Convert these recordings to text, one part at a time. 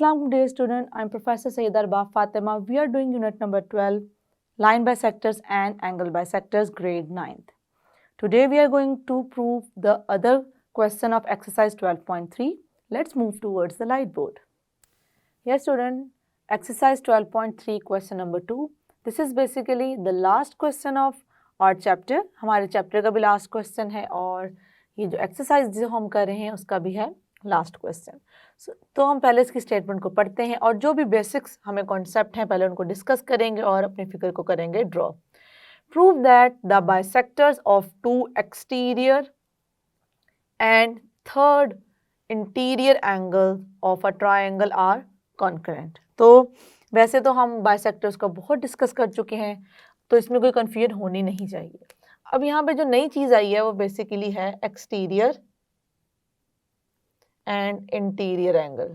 Assalamu dear student, I am Professor Sayyid Arba Fatima. We are doing unit number 12, line bisectors and angle bisectors, grade 9th. Today we are going to prove the other question of exercise 12.3. Let's move towards the light board. Here student, exercise 12.3 question number 2. This is basically the last question of our chapter. हमारे chapter का भी last question है और ये जो exercise जो हम कर रहे हैं उसका भी है लास्ट क्वेश्चन। तो हम पहले इसकी स्टेटमेंट को पढ़ते हैं और जो भी बेसिक्स हमें कॉन्सेप्ट हैं पहले उनको डिस्कस करेंगे और अपने फिगर को करेंगे draw. Prove that the bisectors of two exterior and third interior angle of a triangle are concurrent. तो वैसे तो हम बाइसेक्टर्स को बहुत डिस्कस कर चुके हैं तो इसमें कोई कन्फ्यूजन होनी नहीं चाहिए। अब यहाँ पे जो नई चीज़ आई है वो बेसिकली है एक्सटीरियर एंड इंटीरियर एंगल।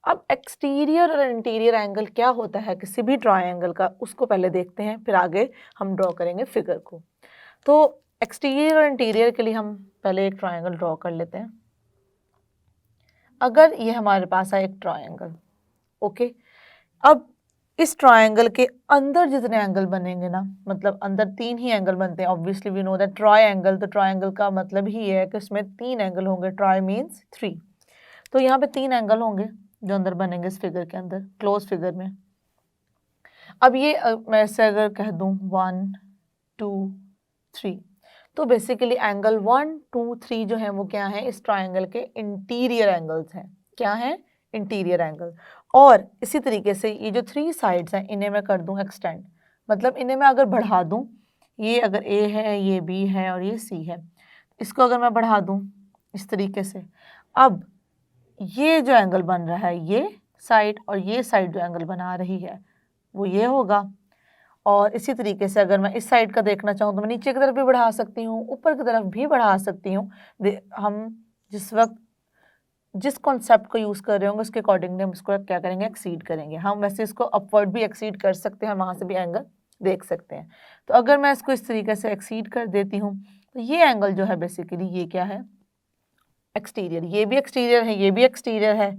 अब एक्सटीरियर और इंटीरियर एंगल क्या होता है किसी भी ट्रायंगल का, उसको पहले देखते हैं, फिर आगे हम ड्रॉ करेंगे फिगर को। तो एक्सटीरियर और इंटीरियर के लिए हम पहले एक ट्रायंगल ड्रॉ कर लेते हैं। अगर ये हमारे पास है एक ट्रायंगल, ओके। अब इस ट्रायंगल के अंदर जितने एंगल बनेंगे ना, मतलब अंदर 3 ही एंगल बनते हैं। Obviously we know that triangle, तो ट्रायंगल का मतलब ही है कि इसमें 3 एंगल होंगे। ट्राई मीन्स 3, तो यहाँ पे 3 एंगल होंगे जो अंदर बनेंगे इस फिगर के अंदर, क्लोज फिगर में। अब ये मैं ऐसे अगर कह दूँ 1 2 3, तो बेसिकली एंगल 1 2 3 जो है वो क्या है, इस ट्रायंगल के इंटीरियर एंगल्स हैं। क्या है? Interior angle. और इसी तरीके से ये जो 3 साइड्स हैं इन्हें मैं कर दूं एक्सटेंड, मतलब इन्हें मैं अगर बढ़ा दूं, ये अगर ए है, ये बी है और ये सी है, इसको अगर मैं बढ़ा दूं इस तरीके से, अब ये जो एंगल बन रहा है ये साइड और ये साइड जो एंगल बना रही है वो ये होगा। और इसी तरीके से अगर मैं इस साइड का देखना चाहूँ तो मैं नीचे की तरफ भी बढ़ा सकती हूँ, ऊपर की तरफ भी बढ़ा सकती हूँ। हम जिस वक्त जिस कॉन्सेप्ट को यूज़ कर रहे होंगे उसके अकॉर्डिंगली हम इसको क्या करेंगे, एक्सीड करेंगे। हम वैसे इसको अपवर्ड भी एक्सीड कर सकते हैं, वहाँ से भी एंगल देख सकते हैं। तो अगर मैं इसको इस तरीके से एक्सीड कर देती हूँ तो ये एंगल जो है बेसिकली ये क्या है, एक्सटीरियर। ये भी एक्सटीरियर है, ये भी एक्सटीरियर है,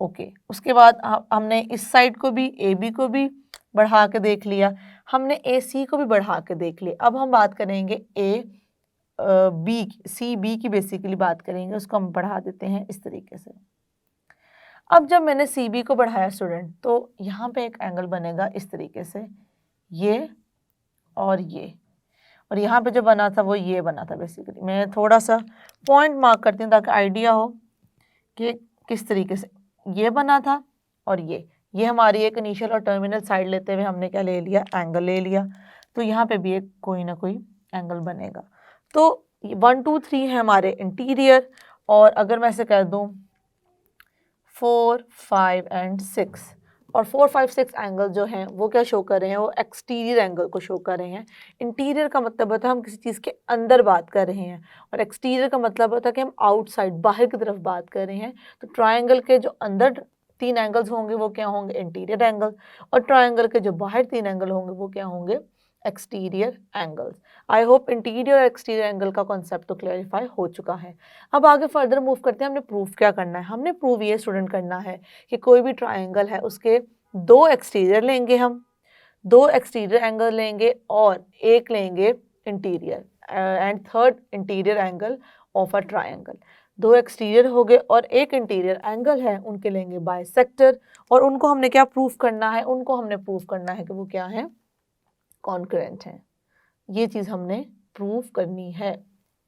ओके। उसके बाद हमने इस साइड को भी, ए बी को भी बढ़ा के देख लिया, हमने ए सी को भी बढ़ा के देख लिया। अब हम बात करेंगे ए बी सी बी की बेसिकली बात करेंगे, उसको हम बढ़ा देते हैं इस तरीके से। अब जब मैंने सी बी को बढ़ाया स्टूडेंट, तो यहाँ पे एक एंगल बनेगा इस तरीके से, ये और ये, और यहाँ पे जो बना था वो ये बना था। बेसिकली मैं थोड़ा सा पॉइंट मार्क करती हूँ ताकि आइडिया हो कि किस तरीके से ये बना था। और ये हमारी एक इनिशियल और टर्मिनल साइड लेते हुए हमने क्या ले लिया, एंगल ले लिया। तो यहाँ पे भी एक कोई ना कोई एंगल बनेगा। तो 1 2 3 है हमारे इंटीरियर, और अगर मैं ऐसे कह दूँ 4 5 एंड 6, और 4 5 6 एंगल जो हैं वो क्या शो कर रहे हैं, वो एक्सटीरियर एंगल को शो कर रहे हैं। इंटीरियर का मतलब होता है हम किसी चीज़ के अंदर बात कर रहे हैं, और एक्सटीरियर का मतलब होता है कि हम आउटसाइड, बाहर की तरफ बात कर रहे हैं। तो ट्रायंगल के जो अंदर 3 एंगल्स होंगे वो क्या होंगे, इंटीरियर एंगल, और ट्रायंगल के जो बाहर 3 एंगल होंगे वो क्या होंगे, exterior angles. I hope interior और एक्सटीरियर एंगल का कॉन्सेप्ट तो क्लैरिफाई हो चुका है। अब आगे फर्दर मूव करते हैं। हमने प्रूफ क्या करना है, हमने प्रूव ये स्टूडेंट करना है कि कोई भी ट्रायंगल है उसके 2 एक्सटीरियर लेंगे, हम 2 एक्सटीरियर एंगल लेंगे और एक लेंगे interior and third interior angle of a triangle. 2 exterior हो गए और एक इंटीरियर एंगल है, उनके लेंगे बाइसेक्टर, और उनको हमने क्या प्रूफ करना है, उनको हमने प्रूफ करना है कि वो क्या है, कॉन्करेंट है। ये चीज़ हमने प्रूफ करनी है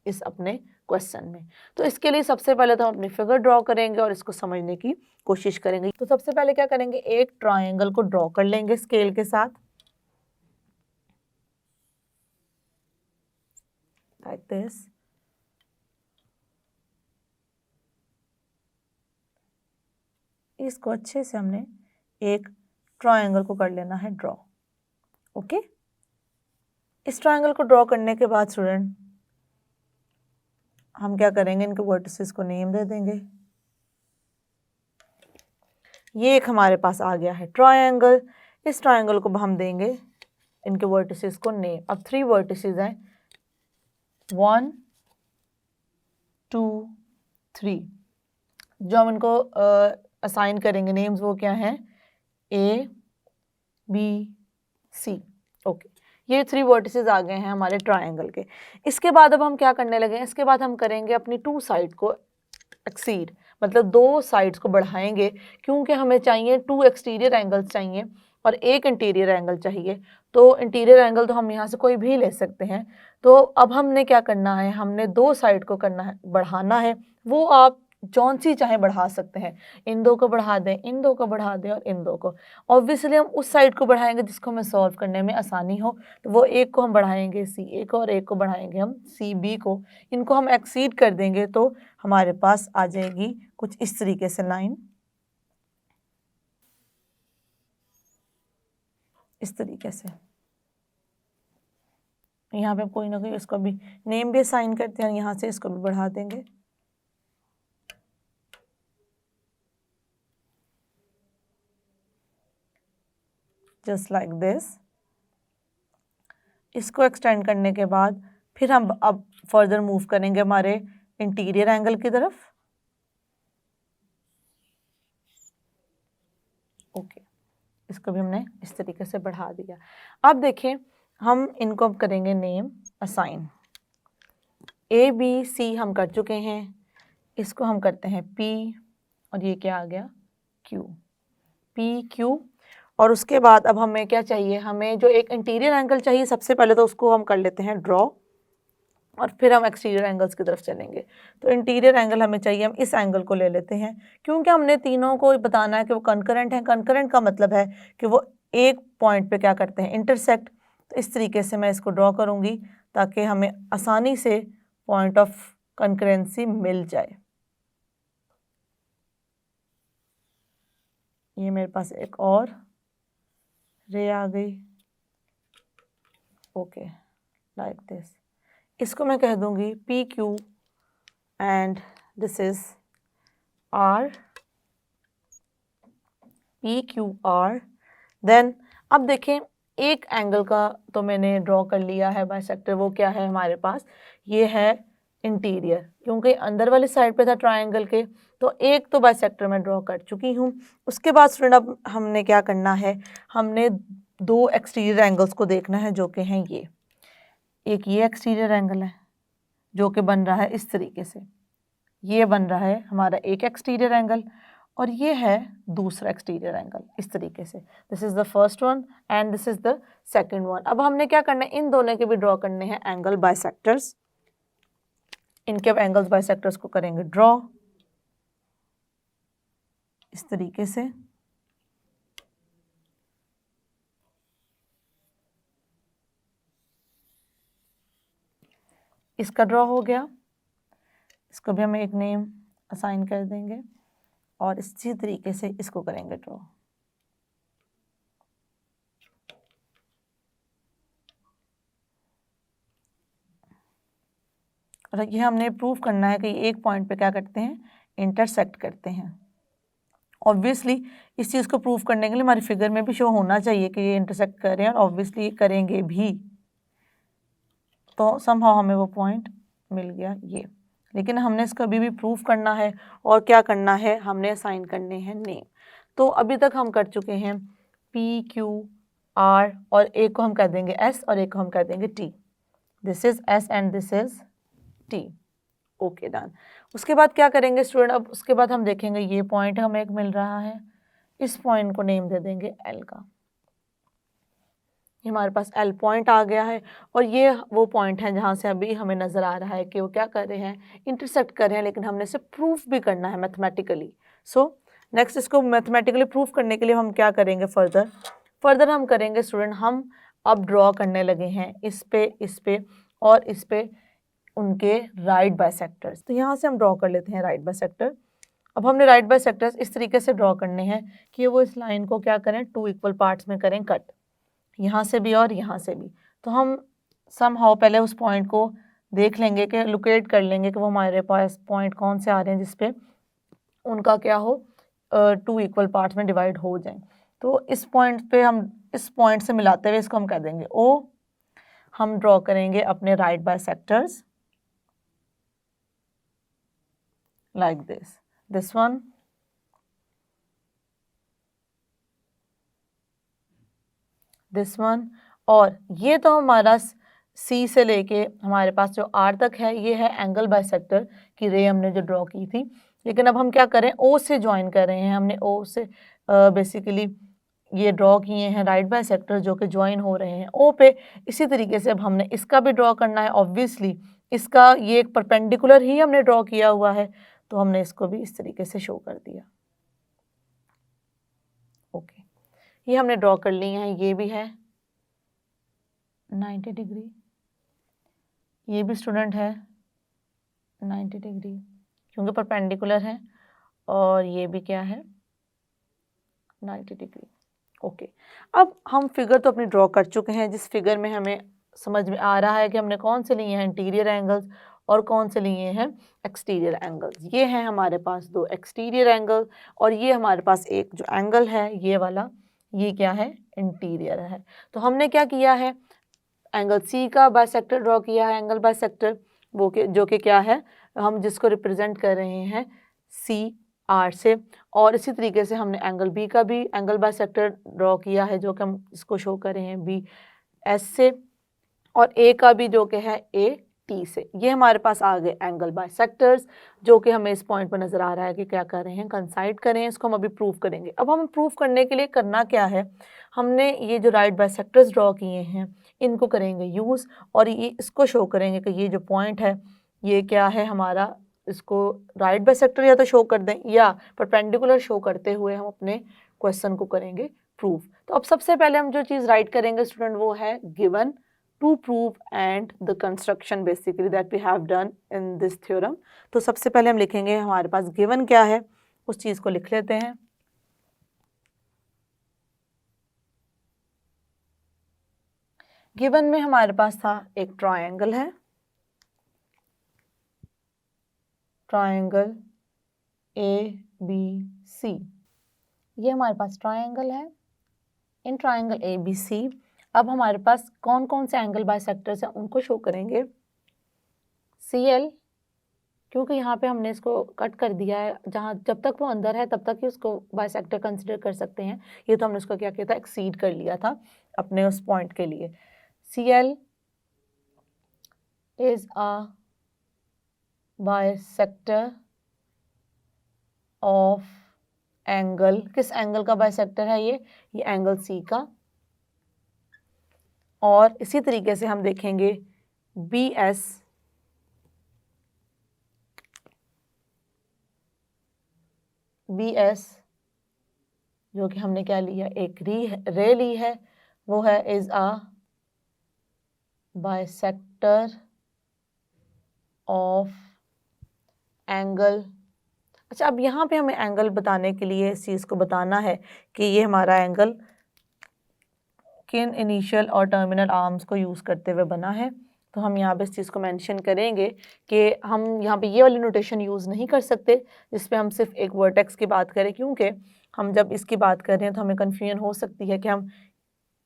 इस अपने क्वेश्चन में। तो इसके लिए सबसे पहले तो हम अपनी फिगर ड्रॉ करेंगे और इसको समझने की कोशिश करेंगे। तो सबसे पहले क्या करेंगे, एक ट्रायंगल को ड्रॉ कर लेंगे स्केल के साथ, लाइक दिस। इसको अच्छे से हमने एक ट्रायंगल को कर लेना है ड्रॉ, ओके। इस ट्रायंगल को ड्रॉ करने के बाद स्टूडेंट हम क्या करेंगे, इनके वर्टिसेस को नेम दे देंगे। ये एक हमारे पास आ गया है ट्रायंगल, इस ट्रायंगल को हम देंगे इनके वर्टिसेस को नेम। अब 3 वर्टिसेस हैं, 1 2 3, जो हम इनको असाइन करेंगे नेम्स, वो क्या हैं, ए बी सी। ओके, ये 3 वर्टिसेस आ गए हैं हमारे ट्रायंगल के। इसके बाद अब हम क्या करने लगे हैं, इसके बाद हम करेंगे अपनी 2 साइड को एक्सीड, मतलब 2 साइड्स को बढ़ाएंगे, क्योंकि हमें चाहिए 2 एक्सटीरियर एंगल्स चाहिए और 1 इंटीरियर एंगल चाहिए। तो इंटीरियर एंगल तो हम यहाँ से कोई भी ले सकते हैं। तो अब हमने क्या करना है, हमने 2 साइड को करना है, बढ़ाना है। वो आप जौन सी चाहे बढ़ा सकते हैं, इन 2 को बढ़ा दें, इन 2 को बढ़ा दें और इन 2 को। ऑब्वियसली हम उस साइड को बढ़ाएंगे जिसको हमें सॉल्व करने में आसानी हो, तो वो एक को हम बढ़ाएंगे सी ए को और एक को बढ़ाएंगे हम सी बी को। इनको हम एक्सीड कर देंगे तो हमारे पास आ जाएगी कुछ इस तरीके से लाइन, इस तरीके से। यहाँ पे कोई ना कोई इसको भी नेम भी असाइन करते हैं, यहाँ से इसको भी बढ़ा देंगे। Just like this. इसको एक्सटेंड करने के बाद फिर हम अब फर्दर मूव करेंगे हमारे इंटीरियर एंगल की तरफ। ओके, इसको भी हमने इस तरीके से बढ़ा दिया। अब देखें, हम इनको अब करेंगे name assign. A B C हम कर चुके हैं, इसको हम करते हैं पी और ये क्या आ गया, क्यू, पी क्यू। और उसके बाद अब हमें क्या चाहिए, हमें जो एक इंटीरियर एंगल चाहिए, सबसे पहले तो उसको हम कर लेते हैं ड्रॉ और फिर हम एक्सटीरियर एंगल्स की तरफ चलेंगे। तो इंटीरियर एंगल हमें चाहिए, हम इस एंगल को ले लेते हैं, क्योंकि हमने तीनों को बताना है कि वो कंकरेंट हैं। कंकरेंट का मतलब है कि वो एक पॉइंट पे क्या करते हैं, इंटरसेक्ट। तो इस तरीके से मैं इसको ड्रॉ करूँगी ताकि हमें आसानी से पॉइंट ऑफ कंकरेंसी मिल जाए। ये मेरे पास एक और रे आ गई। Okay, like this. इसको मैं कह दूंगी P Q and this is R, P Q R. Then अब देखें, एक एंगल का तो मैंने ड्रॉ कर लिया है बाइसेक्टर, वो क्या है हमारे पास, ये है इंटीरियर, क्योंकि अंदर वाली साइड पे था ट्रायंगल के। तो एक तो बाइसेक्टर मैं ड्रॉ कर चुकी हूँ। उसके बाद फ्रेंड अब हमने क्या करना है, हमने 2 एक्सटीरियर एंगल्स को देखना है, जो कि हैं ये। एक ये एक्सटीरियर एंगल है जो कि बन रहा है इस तरीके से, ये बन रहा है हमारा एक एक्सटीरियर एंगल, और ये है दूसरा एक्सटीरियर एंगल इस तरीके से। This is the first one and this is the second one. अब हमने क्या करना है, इन दोनों के भी ड्रॉ करने हैं एंगल बाइसेक्टर्स। इनके अब एंगल्स बाइसेक्टर्स को करेंगे ड्रॉ इस तरीके से। इसका ड्रॉ हो गया, इसको भी हम एक नेम असाइन कर देंगे और इसी तरीके से इसको करेंगे ड्रॉ। और ये हमने प्रूव करना है कि एक पॉइंट पे क्या करते हैं, इंटरसेक्ट करते हैं। ऑब्वियसली इस चीज़ को प्रूव करने के लिए हमारी फिगर में भी शो होना चाहिए कि ये इंटरसेक्ट कर रहे हैं, और ऑब्वियसली करेंगे भी। तो समहाउ हमें वो पॉइंट मिल गया ये, लेकिन हमने इसको अभी भी प्रूव करना है। और क्या करना है, हमने असाइन करने हैं नेम। तो अभी तक हम कर चुके हैं पी क्यू आर, और एक को हम कर देंगे एस और एक को हम कर देंगे T. This is S and this is T. Okay, done. उसके बाद क्या करेंगे स्टूडेंट, अब उसके बाद हम देखेंगे ये पॉइंट हमें एक मिल रहा है, इस पॉइंट को नेम दे देंगे एल का। ये हमारे पास एल पॉइंट आ गया है, और ये वो पॉइंट है जहाँ से अभी हमें नज़र आ रहा है कि वो क्या कर रहे हैं, इंटरसेक्ट कर रहे हैं, लेकिन हमने इसे प्रूफ भी करना है मैथमेटिकली। सो नेक्स्ट, इसको मैथमेटिकली प्रूफ करने के लिए हम क्या करेंगे, फर्दर हम करेंगे स्टूडेंट, हम अब ड्रॉ करने लगे हैं इस पे और इस पे उनके राइट बाइसेक्टर्स। तो यहाँ से हम ड्रॉ कर लेते हैं राइट बाइसेक्टर। अब हमने राइट बाइसेक्टर्स इस तरीके से ड्रॉ करने हैं कि वो इस लाइन को क्या करें, 2 इक्वल पार्ट्स में करें कट, यहाँ से भी और यहाँ से भी। तो हम समहाउ पहले उस पॉइंट को देख लेंगे कि लोकेट कर लेंगे कि वो हमारे पास पॉइंट कौन से आ रहे हैं जिसपे उनका क्या हो, 2 इक्वल पार्ट्स में डिवाइड हो जाएं। तो इस पॉइंट पे हम इस पॉइंट से मिलाते हुए इसको हम कह देंगे ओ। हम ड्रॉ करेंगे अपने right bisectors like this one this one, और ये तो हमारा सी से लेके हमारे पास जो आर तक है ये है एंगल बाइसेक्टर की रे हमने जो ड्रॉ की थी। लेकिन अब हम क्या करें, ओ से ज्वाइन कर रहे हैं, हमने ओ से बेसिकली ये ड्रॉ किए हैं राइट बाइसेक्टर जो कि ज्वाइन हो रहे हैं ओ पे। इसी तरीके से अब हमने इसका भी ड्रॉ करना है। ऑब्वियसली इसका ये एक परपेंडिकुलर ही हमने ड्रॉ किया हुआ है, तो हमने इसको भी इस तरीके से शो कर दिया। ओके, ये हमने ड्रॉ कर लिए हैं। ये भी है 90 डिग्री, ये भी स्टूडेंट है 90 डिग्री क्योंकि परपेंडिकुलर है, और ये भी क्या है 90 डिग्री। ओके, अब हम फिगर तो अपनी ड्रॉ कर चुके हैं, जिस फिगर में हमें समझ में आ रहा है कि हमने कौन से लिए हैं इंटीरियर एंगल्स और कौन से लिए हैं एक्सटीरियर एंगल्स। ये हैं हमारे पास दो एक्सटीरियर एंगल, और ये हमारे पास एक जो एंगल है ये वाला, ये क्या है इंटीरियर है। तो हमने क्या किया है, एंगल सी का बाइसेक्टर ड्रॉ किया है, एंगल बाइसेक्टर वो के जो कि क्या है, हम जिसको रिप्रेजेंट कर रहे हैं सी आर से। और इसी तरीके से हमने एंगल बी का भी एंगल बाइसेक्टर ड्रॉ किया है जो कि हम इसको शो कर रहे हैं बी एस से, और ए का भी जो कि है ए टी से। ये हमारे पास आ गए एंगल बाइसेक्टर्स जो कि हमें इस पॉइंट पर नज़र आ रहा है कि क्या कर रहे हैं, कंसाइड करें। इसको हम अभी प्रूव करेंगे। अब हम प्रूव करने के लिए करना क्या है, हमने ये जो राइट बाइसेक्टर्स ड्रॉ किए हैं इनको करेंगे यूज़, और ये इसको शो करेंगे कि ये जो पॉइंट है ये क्या है हमारा, इसको राइट बाइसेक्टर या तो शो कर दें या परपेंडिकुलर शो करते हुए हम अपने क्वेश्चन को करेंगे प्रूव। तो अब सबसे पहले हम जो चीज़ राइट करेंगे स्टूडेंट वो है given to prove and the construction basically that we have done in this theorem. तो सबसे पहले हम लिखेंगे हमारे पास गिवन क्या है, उस चीज़ को लिख लेते हैं। गिवन में हमारे पास था एक ट्रायंगल है, ट्रायंगल ए बी सी, ये हमारे पास ट्रायंगल है। इन ट्रायंगल ए बी सी अब हमारे पास कौन कौन से एंगल बाइसेक्टर्स हैं उनको शो करेंगे। सी एल, क्योंकि यहाँ पे हमने इसको कट कर दिया है, जहाँ जब तक वो अंदर है तब तक ही उसको बाइसेक्टर कंसिडर कर सकते हैं। ये तो हमने उसको क्या किया था, एक्सीड कर लिया था अपने उस पॉइंट के लिए। C L is a bisector of angle, किस एंगल का बाइसेक्टर है ये एंगल सी का। और इसी तरीके से हम देखेंगे बी एस जो कि हमने क्या लिया, एक रे ली है, वो है is a bisector of angle. अच्छा, अब यहाँ पे हमें एंगल बताने के लिए इस चीज़ को बताना है कि ये हमारा एंगल किन इनिशियल और टर्मिनल आर्म्स को यूज़ करते हुए बना है। तो हम यहाँ पे इस चीज़ को मेंशन करेंगे कि हम यहाँ पे ये वाली नोटेशन यूज़ नहीं कर सकते जिस पे हम सिर्फ एक वर्टेक्स की बात करें, क्योंकि हम जब इसकी बात कर रहे हैं तो हमें कन्फ्यूजन हो सकती है कि हम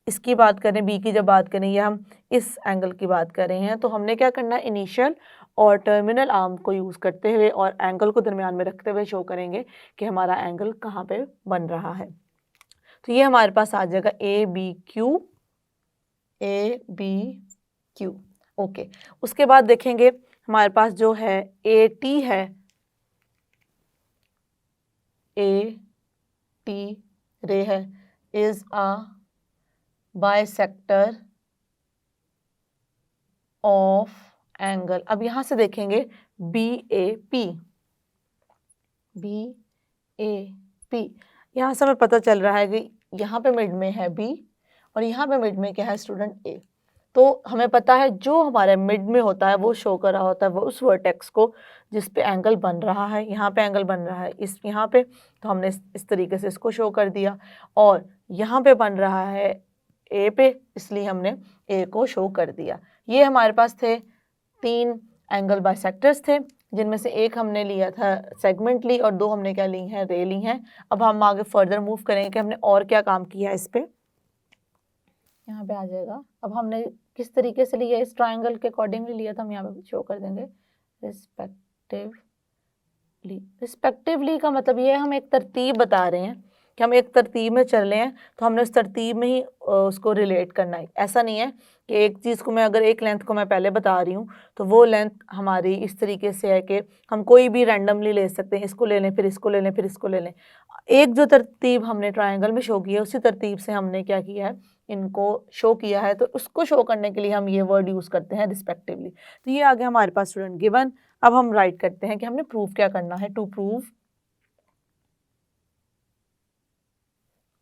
इसकी बात करें, बी की जब बात करें, या हम इस एंगल की बात कर रहे हैं। तो हमने क्या करना है, इनिशियल और टर्मिनल आर्म को यूज़ करते हुए और एंगल को दरमियान में रखते हुए शो करेंगे कि हमारा एंगल कहाँ पे बन रहा है। तो ये हमारे पास आ जाएगा ए बी क्यू। ओके, उसके बाद देखेंगे हमारे पास जो है ए टी है, ए टी रे है is a bisector of angle. अब यहाँ से देखेंगे बी ए पी, यहाँ से हमें पता चल रहा है कि यहाँ पे मिड में है बी और यहाँ पे मिड में क्या है स्टूडेंट ए। तो हमें पता है जो हमारे मिड में होता है वो शो कर रहा होता है वो उस वर्टेक्स को जिस पे एंगल बन रहा है। यहाँ पे एंगल बन रहा है इस यहाँ पे, तो हमने इस तरीके से इसको शो कर दिया, और यहाँ पे बन रहा है ए पे, इसलिए हमने ए को शो कर दिया। ये हमारे पास थे 3 एंगल बाइसेक्टर्स थे, जिनमें से एक हमने लिया था सेगमेंट ली और 2 हमने क्या ली हैं, रे ली हैं। अब हम आगे फर्दर मूव करेंगे कि हमने और क्या काम किया इस पे। यहाँ पे आ जाएगा, अब हमने किस तरीके से लिया, इस ट्रायंगल के अकॉर्डिंगली लिया था, हम यहाँ पे शो कर देंगे रिस्पेक्टिवली। रिस्पेक्टिवली का मतलब ये हम एक तरतीब बता रहे हैं कि हम एक तरतीब में चल रहे हैं तो हमने उस तरतीब में ही उसको रिलेट करना है। ऐसा नहीं है कि एक चीज़ को मैं अगर एक लेंथ को मैं पहले बता रही हूँ तो वो लेंथ हमारी इस तरीके से है कि हम कोई भी रैंडमली ले सकते हैं, इसको ले लें फिर इसको ले लें फिर इसको ले लें। एक जो तरतीब हमने ट्रायंगल में शो की है उसी तरतीब से हमने क्या किया है, इनको शो किया है। तो उसको शो करने के लिए हम ये वर्ड यूज़ करते हैं रिस्पेक्टिवली। तो ये आ गया हमारे पास स्टूडेंट गिवन। अब हम राइट करते हैं कि हमने प्रूफ क्या करना है। टू प्रूव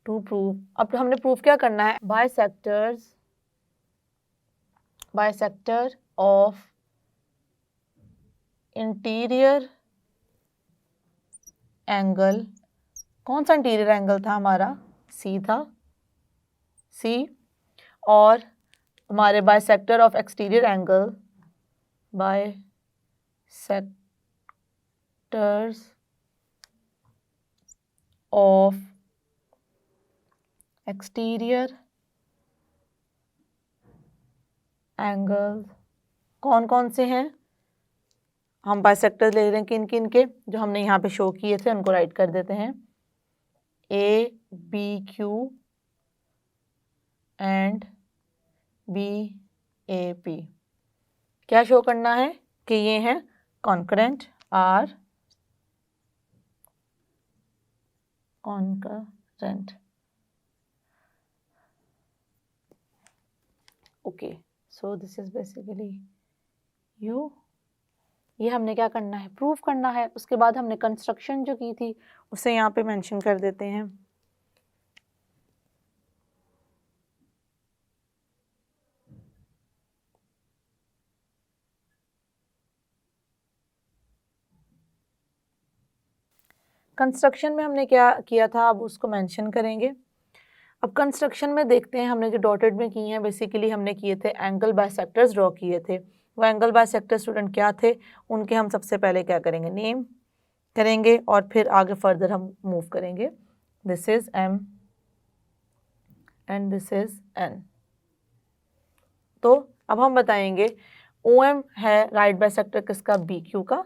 अब हमने प्रूफ क्या करना है, बाइसेक्टर ऑफ इंटीरियर एंगल। कौन सा इंटीरियर एंगल था हमारा, सी था, सी। और हमारे bisector of exterior angle, bisectors of exterior angle कौन कौन से हैं, हम बाइसेक्टर ले रहे हैं किन किन के, जो हमने यहाँ पे शो किए थे उनको राइट कर देते हैं। A B Q and B A P. क्या शो करना है कि ये हैं concurrent, are concurrent. Okay, so this is basically you. ये हमने क्या करना है, प्रूफ करना है। उसके बाद हमने कंस्ट्रक्शन जो की थी उसे यहाँ पे मेंशन कर देते हैं। कंस्ट्रक्शन में हमने क्या किया था, अब उसको मेंशन करेंगे। अब कंस्ट्रक्शन में देखते हैं हमने जो डॉटेड में की हैं, बेसिकली हमने किए थे एंगल बाइसेक्टर्स ड्रॉ किए थे। वो एंगल बाइसेक्टर स्टूडेंट क्या थे, उनके हम सबसे पहले क्या करेंगे, नेम करेंगे और फिर आगे फर्दर हम मूव करेंगे। This is M and this is N. तो अब हम बताएंगे ओ एम है राइट बाइसेक्टर किसका, बी क्यू का,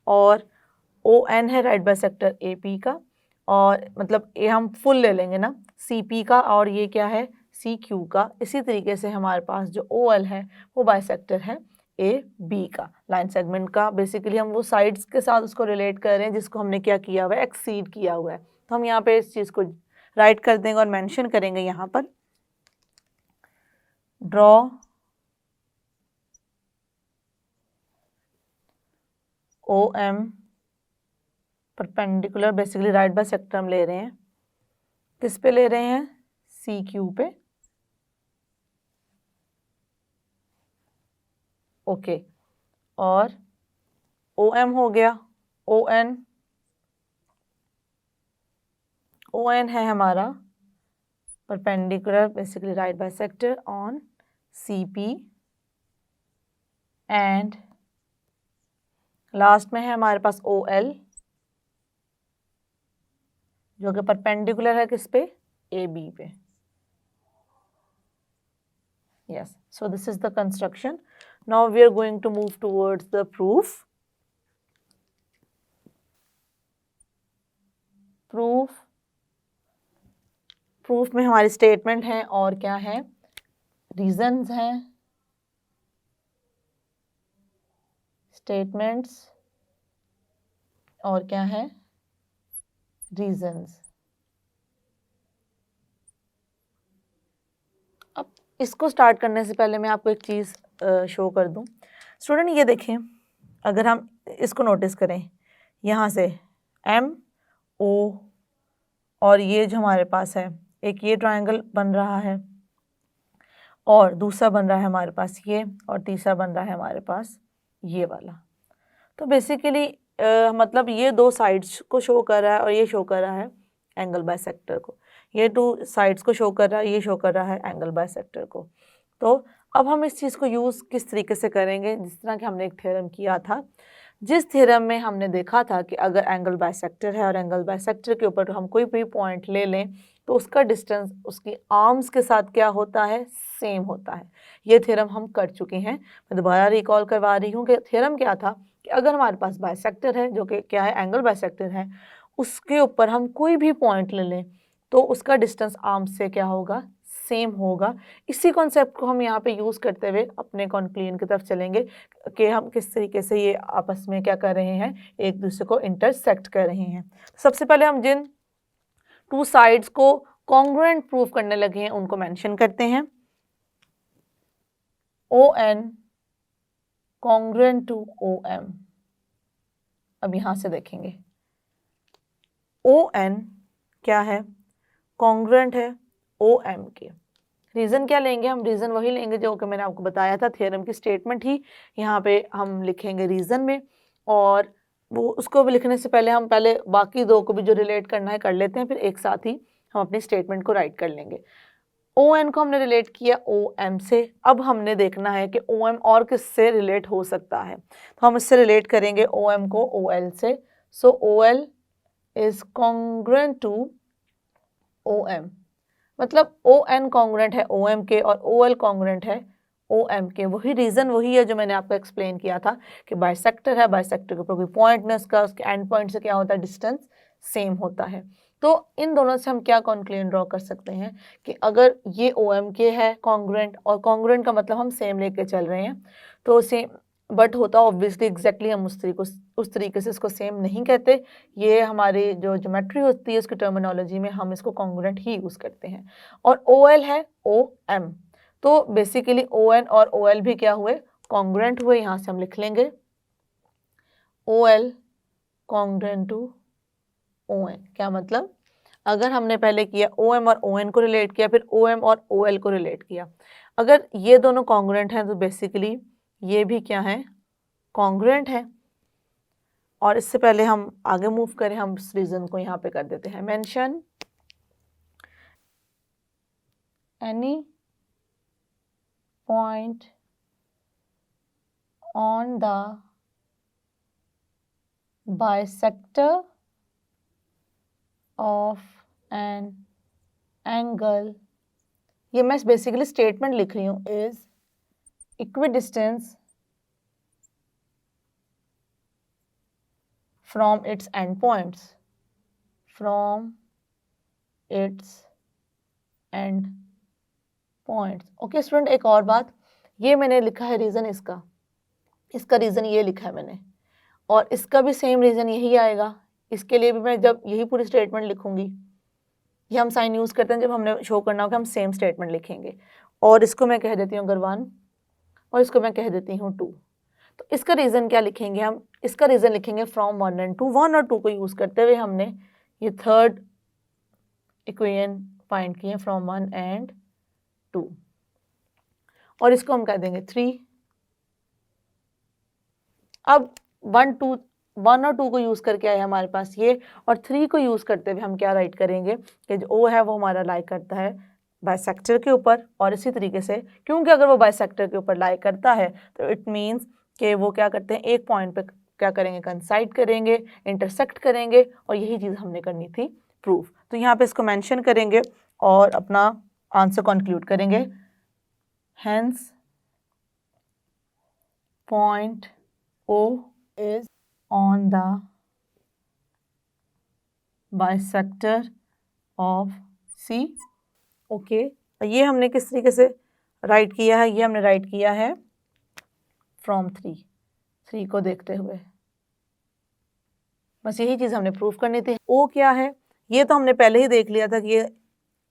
और ओ एन है राइट बाइसेक्टर ए पी का, और मतलब ये हम फुल ले लेंगे ना, सी पी का, और ये क्या है, सी क्यू का। इसी तरीके से हमारे पास जो ओ एल है वो बाइसेक्टर है ए बी का, लाइन सेगमेंट का। बेसिकली हम वो साइड्स के साथ उसको रिलेट कर रहे हैं जिसको हमने क्या किया हुआ है, एक्सीड किया हुआ है। तो हम यहाँ पे इस चीज़ को राइट कर देंगे और मेंशन करेंगे यहाँ पर, draw O M perpendicular, basically right bisector हम ले रहे हैं, किस पे ले रहे हैं, सी क्यू पे। ओके, और ओ एम हो गया, ओ एन है हमारा perpendicular, basically right bisector on C P, and last में है हमारे पास ओ एल जो कि परपेंडिकुलर है किस पे, ए बी पे। yes, so this is the construction. Now we are going to move towards the proof. Proof में हमारी स्टेटमेंट है और क्या है, रीजंस हैं, स्टेटमेंट्स और क्या है, रीजंस। अब इसको स्टार्ट करने से पहले मैं आपको एक चीज़ शो कर दूं। स्टूडेंट ये देखें, अगर हम इसको नोटिस करें, यहाँ से एम ओ और ये जो हमारे पास है, एक ये ट्रायंगल बन रहा है और दूसरा बन रहा है हमारे पास ये, और तीसरा बन रहा है हमारे पास ये वाला। तो बेसिकली मतलब ये दो साइड्स को शो कर रहा है और ये शो कर रहा है एंगल बाइसेक्टर को। ये टू साइड्स को शो कर रहा है, ये शो कर रहा है एंगल बाइसेक्टर को। तो अब हम इस चीज़ को यूज़ किस तरीके से करेंगे, जिस तरह कि हमने एक थ्योरम किया था, जिस थ्योरम में हमने देखा था कि अगर एंगल बाइसेक्टर है और एंगल बाइसेक्टर के ऊपर हम कोई भी पॉइंट ले लें तो उसका डिस्टेंस उसकी आर्म्स के साथ क्या होता है, सेम होता है। ये थ्योरम हम कर चुके हैं। मैं दोबारा रिकॉल करवा रही हूँ कि थ्योरम क्या था कि अगर हमारे पास बाइसेक्टर है जो कि क्या है, एंगल बाइसेक्टर है, उसके ऊपर हम कोई भी पॉइंट ले लें तो उसका डिस्टेंस आर्म्स से क्या होगा, सेम होगा। इसी कॉन्सेप्ट को हम यहाँ पे यूज़ करते हुए अपने कॉन्क्लूजन की तरफ चलेंगे कि हम किस तरीके से ये आपस में क्या कर रहे हैं, एक दूसरे को इंटरसेक्ट कर रहे हैं। सबसे पहले हम जिन टू साइड्स को कॉन्ग्रुएंट प्रूव करने लगे हैं उनको मेंशन करते हैं। ON congruent to OM। अब यहाँ से देखेंगे ON क्या है, कॉन्ग्रुएंट है OM के। रीज़न क्या लेंगे हम, रीज़न वही लेंगे जो कि मैंने आपको बताया था, थ्योरम की स्टेटमेंट ही यहाँ पे हम लिखेंगे रीज़न में। और वो उसको भी लिखने से पहले हम पहले बाकी दो को भी जो रिलेट करना है कर लेते हैं, फिर एक साथ ही हम अपनी स्टेटमेंट को राइट कर लेंगे। ON को हमने रिलेट किया OM से। अब हमने देखना है कि OM और किससे रिलेट हो सकता है, तो हम इससे रिलेट करेंगे OM को OL से। So OL is congruent to OM, मतलब ON कॉन्ग्रुएंट है OM के और OL कॉन्ग्रुएंट है OM के। वही रीज़न वही है जो मैंने आपको एक्सप्लेन किया था कि बाइसेक्टर है, बाइसेक्टर के ऊपर कोई पॉइंट में उसका उसके एंड पॉइंट से क्या होता है, डिस्टेंस सेम होता है। तो इन दोनों से हम क्या कॉन्क्लूजन ड्रॉ कर सकते हैं कि अगर ये OM के है कॉन्ग्रुएंट, और कॉन्ग्रुएंट का मतलब हम सेम लेके चल रहे हैं, तो सेम बट होता ऑब्वियसली एग्जैक्टली हम उस तरीके से इसको सेम नहीं कहते। ये हमारी जो ज्योमेट्री होती है उसकी टर्मिनोलॉजी में हम इसको कॉन्ग्रुएंट ही यूज़ करते हैं। और OL है OM, तो बेसिकली ON और OL भी क्या हुए, कॉन्ग्रुएंट हुए। यहाँ से हम लिख लेंगे OL कॉन्ग्रुएंट टू ON। क्या मतलब, अगर हमने पहले किया OM और ON को रिलेट किया, फिर OM और OL को रिलेट किया, अगर ये दोनों कॉन्ग्रुएंट हैं तो बेसिकली ये भी क्या है, कॉन्ग्रुएंट है। और इससे पहले हम आगे मूव करें, हम इस रीजन को यहाँ पे कर देते हैं mention any point on the bisector of an angle, ये मैं बेसिकली स्टेटमेंट लिख रही हूँ, is equidistance from its endpoints, from its endpoints। Okay student, एक और बात, ये मैंने लिखा है रीज़न, इसका रीज़न ये लिखा है मैंने, और इसका भी सेम रीज़न यही आएगा। इसके लिए भी मैं जब यही पूरी स्टेटमेंट लिखूंगी, ये हम साइन यूज़ करते हैं जब हमने शो करना हो कि हम सेम स्टेटमेंट लिखेंगे। और इसको मैं कह देती हूँ अगर 1 और इसको मैं कह देती हूँ 2, तो इसका रीज़न क्या लिखेंगे हम, इसका रीज़न लिखेंगे फ्रॉम 1 and 2। 1 और 2 को यूज़ करते हुए हमने ये थर्ड इक्वेशन फाइंड किए फ्रॉम 1 and 2, और इसको हम कह देंगे 3। अब 1 और 2 को यूज़ करके आए हमारे पास ये, और 3 को यूज़ करते हुए हम क्या राइट करेंगे कि जो O है वो हमारा लाई करता है बाइसेक्टर के ऊपर। और इसी तरीके से क्योंकि अगर वो बाइसेक्टर के ऊपर लाई करता है तो इट मीन्स कि वो क्या करते हैं, एक पॉइंट पे क्या करेंगे, कंसाइड करेंगे, इंटरसेक्ट करेंगे, और यही चीज़ हमने करनी थी प्रूफ। तो यहाँ पे इसको मेंशन करेंगे और अपना आंसर कंक्लूड करेंगे। Hence point O is on the bisector of C। Okay, ये हमने किस तरीके से राइट किया है, ये हमने राइट किया है फ्रॉम 3 को देखते हुए। बस यही चीज़ हमने प्रूफ करनी थी। O क्या है, ये तो हमने पहले ही देख लिया था कि ये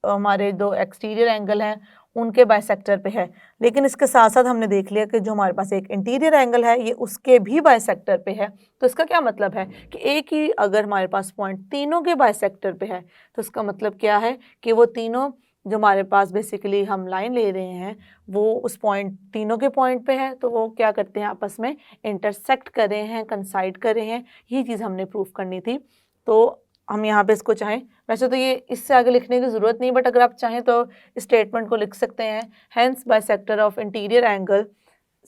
हमारे दो एक्सटीरियर एंगल हैं उनके बाइसेक्टर पे है, लेकिन इसके साथ साथ हमने देख लिया कि जो हमारे पास एक इंटीरियर एंगल है ये उसके भी बाइसेक्टर पे है। तो इसका क्या मतलब है कि एक ही अगर हमारे पास पॉइंट तीनों के बाइसेक्टर पे है तो इसका मतलब क्या है कि वो तीनों जो हमारे पास बेसिकली हम लाइन ले रहे हैं वो उस पॉइंट तीनों के पॉइंट पे है, तो वो क्या करते हैं, आपस में इंटरसेक्ट कर रहे हैं, कंसाइड कर रहे हैं। यही चीज़ हमने प्रूफ करनी थी। तो हम यहाँ पे इसको चाहें, वैसे तो ये इससे आगे लिखने की ज़रूरत नहीं, बट अगर आप चाहें तो स्टेटमेंट को लिख सकते हैं, hence bisector of interior angle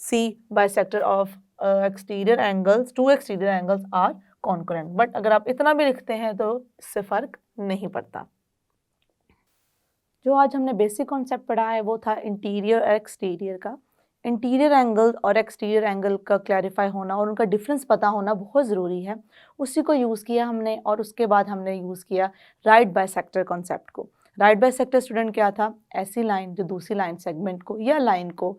C bisector of exterior angles, 2 exterior angles are concurrent. But अगर आप इतना भी लिखते हैं तो इससे फ़र्क नहीं पड़ता। जो आज हमने बेसिक कॉन्सेप्ट पढ़ा है वो था इंटीरियर और एक्सटीरियर का। इंटीरियर एंगल और एक्सटीरियर एंगल का क्लैरिफाई होना और उनका डिफरेंस पता होना बहुत ज़रूरी है। उसी को यूज़ किया हमने और उसके बाद हमने यूज़ किया राइट बाइसेक्टर कॉन्सेप्ट को। राइट बाइसेक्टर स्टूडेंट क्या था? ऐसी लाइन जो दूसरी लाइन सेगमेंट को या लाइन को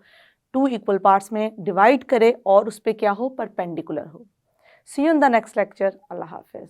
2 इक्वल पार्ट्स में डिवाइड करे और उस पे क्या हो? परपेंडिकुलर हो। See you in the next lecture. अल्लाह हाफ़िज़।